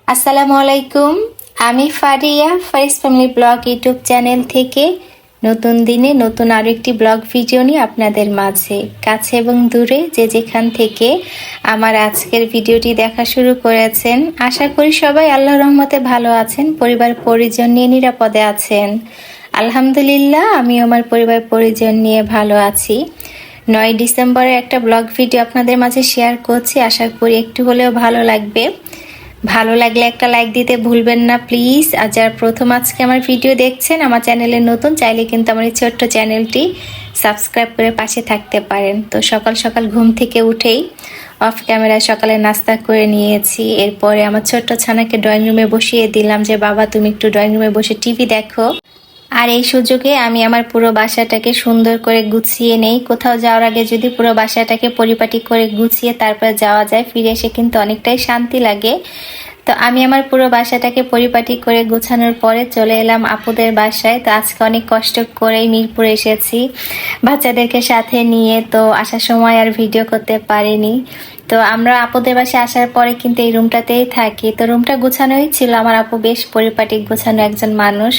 আসসালামু আলাইকুম। আমি Faria Faris family blog YouTube channel থেকে নতুন দিনে নতুন আরও একটি ব্লগ ভিডিও নিয়ে আপনাদের মাঝে কাছে এবং দূরে যে যেখান থেকে আমার আজকের ভিডিওটি দেখা শুরু করেছেন, আশা করি সবাই আল্লাহর রহমতে ভালো আছেন, পরিবার পরিজন নিয়ে নিরাপদে আছেন। আলহামদুলিল্লাহ, আমি আমার পরিবার পরিজন নিয়ে ভালো আছি। 9 ডিসেম্বরের একটা ব্লগ ভিডিও আপনাদের মাঝে শেয়ার করছি, আশা করি একটু হলেও ভালো লাগবে। ভালো লাগলে একটা লাইক দিতে ভুলবেন না প্লিজ। আর যারা প্রথম আজকে আমার ভিডিও দেখছেন, আমার চ্যানেলে নতুন, চাইলে কিন্তু আমার এই ছোট্ট চ্যানেলটি সাবস্ক্রাইব করে পাশে থাকতে পারেন। তো সকাল সকাল ঘুম থেকে উঠেই অফ ক্যামেরায় সকালে নাস্তা করে নিয়েছি। এরপরে আমার ছোট্ট ছানাকে ড্রয়িং রুমে বসিয়ে দিলাম যে বাবা তুমি একটু ড্রয়িং রুমে বসে টিভি দেখো। আর এই সুযোগে আমি আমার পুরো বাসাটাকে সুন্দর করে গুছিয়ে নেই। কোথাও যাওয়ার আগে যদি পুরো বাসাটাকে পরিপাটি করে গুছিয়ে তারপর যাওয়া যায়, ফিরে এসে কিন্তু অনেকটাই শান্তি লাগে। তো আমি আমার পুরো বাসাটাকে পরিপাটি করে গোছানোর পরে চলে এলাম আপুদের বাসায়। তো আজকে অনেক কষ্ট করেই মিরপুরে এসেছি বাচ্চাদেরকে সাথে নিয়ে, তো আসার সময় আর ভিডিও করতে পারিনি। তো আমরা আপুদের বাসায় আসার পরে কিন্তু এই রুমটাতেই থাকি। তো রুমটা গোছানোই ছিল, আমার আপু বেশ পরিপাটি গোছানো একজন মানুষ।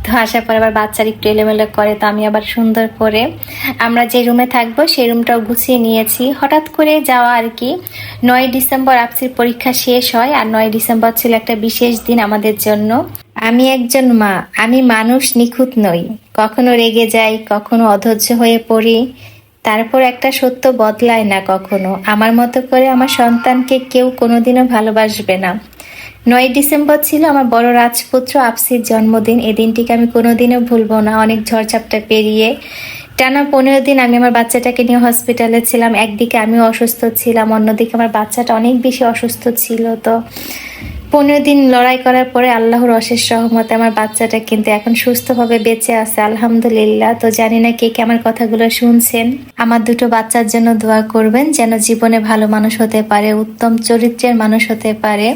তো আসার পর আবার বাচ্চার একটু এলোমেলো করে, তো আমি আবার সুন্দর করে আমরা যে রুমে থাকবো সেই রুমটাও গুছিয়ে নিয়েছি। হঠাৎ করে যাওয়া আর কি। 9 ডিসেম্বর আপসির পরীক্ষা শেষ হয়, আর 9 ডিসেম্বর ছিল একটা বিশেষ দিন আমাদের জন্য। আমি একজন মা, আমি মানুষ, নিখুঁত নই, কখনো রেগে যাই, কখনো অধৈর্য হয়ে পড়ি, তারপর একটা সত্য বদলায় না কখনো। আমার মতো করে আমার সন্তানকে কেউ কোনোদিনও ভালোবাসবে না। 9 ডিসেম্বর ছিল আমার বড় রাজপুত্র আপসির জন্মদিন। এই দিনটিকে আমি কোনোদিনও ভুলবো না। অনেক ঝড়ঝাপটা পেরিয়ে টানা 15 দিন আমি আমার বাচ্চাটাকে নিয়ে হসপিটালে ছিলাম। একদিকে আমিও অসুস্থ ছিলাম, অন্যদিকে আমার বাচ্চাটা অনেক বেশি অসুস্থ ছিল। তো 15 দিন লড়াই করার পরে আল্লাহর অশেষ রহমতে আমার বাচ্চাটা কিন্তু এখন সুস্থভাবে বেঁচে আছে, আলহামদুলিল্লাহ। তো জানি না কে কে আমার কথাগুলো শুনছেন। আমার দুটো বাচ্চার জন্য দোয়া করবেন, যেন জীবনে ভালো মানুষ হতে পারে, উত্তম চরিত্রের মানুষ হতে পারে।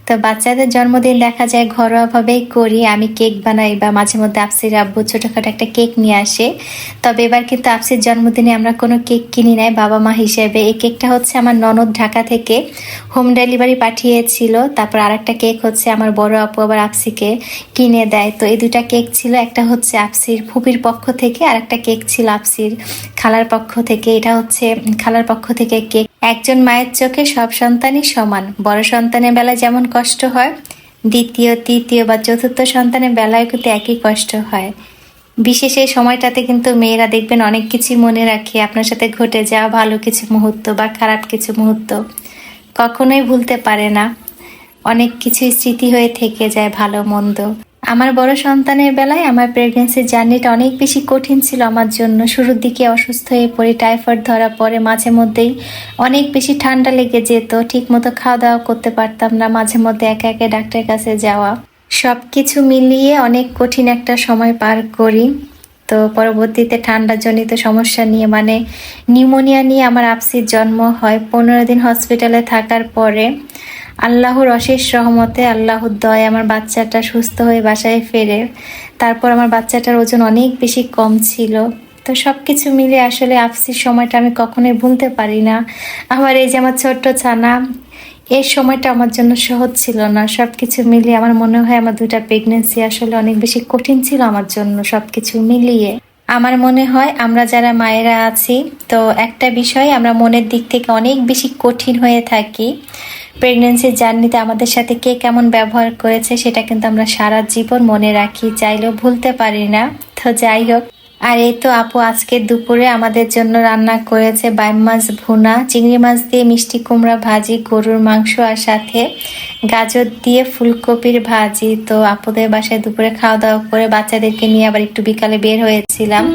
তো বাচ্চাদের জন্মদিন দেখা যায় ঘরোয়াভাবেই করি। আমি কেক বানাই বা মাঝে মধ্যে আপসির আব্বু ছোটোখাটো একটা কেক নিয়ে আসে। তবে এবার কিন্তু আপসির জন্মদিনে আমরা কোনো কেক কিনি নাই বাবা মা হিসেবে। এই কেকটা হচ্ছে আমার ননদ ঢাকা থেকে হোম ডেলিভারি পাঠিয়েছিল। তারপর আরেকটা কেক হচ্ছে আমার বড় আপু আবার আপসিকে কিনে দেয়। তো এই দুটা কেক ছিল, একটা হচ্ছে আপসির ফুপির পক্ষ থেকে, আর একটা কেক ছিল আপসির খালার পক্ষ থেকে। এটা হচ্ছে খালার পক্ষ থেকে কেক। একজন মায়ের চোখে সব সন্তানই সমান। বড় সন্তানের বেলায় যেমন কষ্ট হয়, দ্বিতীয় তৃতীয় বা চতুর্থ সন্তানের বেলায় কিন্তু একই কষ্ট হয়। বিশেষ এই সময়টাতে কিন্তু মেয়েরা দেখবেন অনেক কিছুই মনে রাখে, আপনার সাথে ঘটে যাওয়া ভালো কিছু মুহূর্ত বা খারাপ কিছু মুহূর্ত কখনোই ভুলতে পারে না। অনেক কিছুই স্মৃতি হয়ে থেকে যায়, ভালো মন্দ। আমার বড় সন্তানের বেলায় আমার প্রেগনেন্সির জার্নিটা অনেক বেশি কঠিন ছিল আমার জন্য। শুরুর দিকে অসুস্থ হয়ে পড়ে, টাইফয়েড ধরা পড়ে, মাঝে মধ্যেই অনেক বেশি ঠান্ডা লেগে যেত, ঠিক মতো খাওয়া দাওয়া করতে পারতাম না, মাঝে মধ্যে একা একা ডাক্তারের কাছে যাওয়া, সব কিছু মিলিয়ে অনেক কঠিন একটা সময় পার করি। তো পরবর্তীতে ঠান্ডাজনিত সমস্যা নিয়ে মানে নিউমোনিয়া নিয়ে আমার আপসির জন্ম হয়। 15 দিন হসপিটালে থাকার পরে আল্লাহর অশেষ রহমতে, আল্লাহর দয় আমার বাচ্চাটা সুস্থ হয়ে বাসায় ফেরে। তারপর আমার বাচ্চাটার ওজন অনেক বেশি কম ছিল। তো সব কিছু মিলে আসলে আপসির সময়টা আমি কখনোই ভুলতে পারি না। আবার এই যে আমার ছোট্ট ছানা, এই সময়টা আমার জন্য সহজ ছিল না। সব কিছু মিলিয়ে আমার মনে হয় আমার দুইটা প্রেগনেন্সি আসলে অনেক বেশি কঠিন ছিল আমার জন্য। সব কিছু মিলিয়ে আমার মনে হয় আমরা যারা মায়েরা আছি, তো একটা বিষয় আমরা মনের দিক থেকে অনেক বেশি কঠিন হয়ে থাকি। প্রেগনেন্সির জার্নিতে আমাদের সাথে কে কেমন ব্যবহার করেছে সেটা কিন্তু আমরা সারা জীবন মনে রাখি, চাইলেও ভুলতে পারি না। তো যাই হোক, আর এই তো আপু আজকে দুপুরে আমাদের জন্য রান্না করেছে বাইম মাছ ভুনা, চিংড়ি মাছ দিয়ে মিষ্টি কুমড়া ভাজি, গরুর মাংস, আর সাথে গাজর দিয়ে ফুলকপির ভাজি। তো আপুদের বাসায় দুপুরে খাওয়া দাওয়া করে বাচ্চাদেরকে নিয়ে আবার একটু বিকালে বের হয়েছিলাম।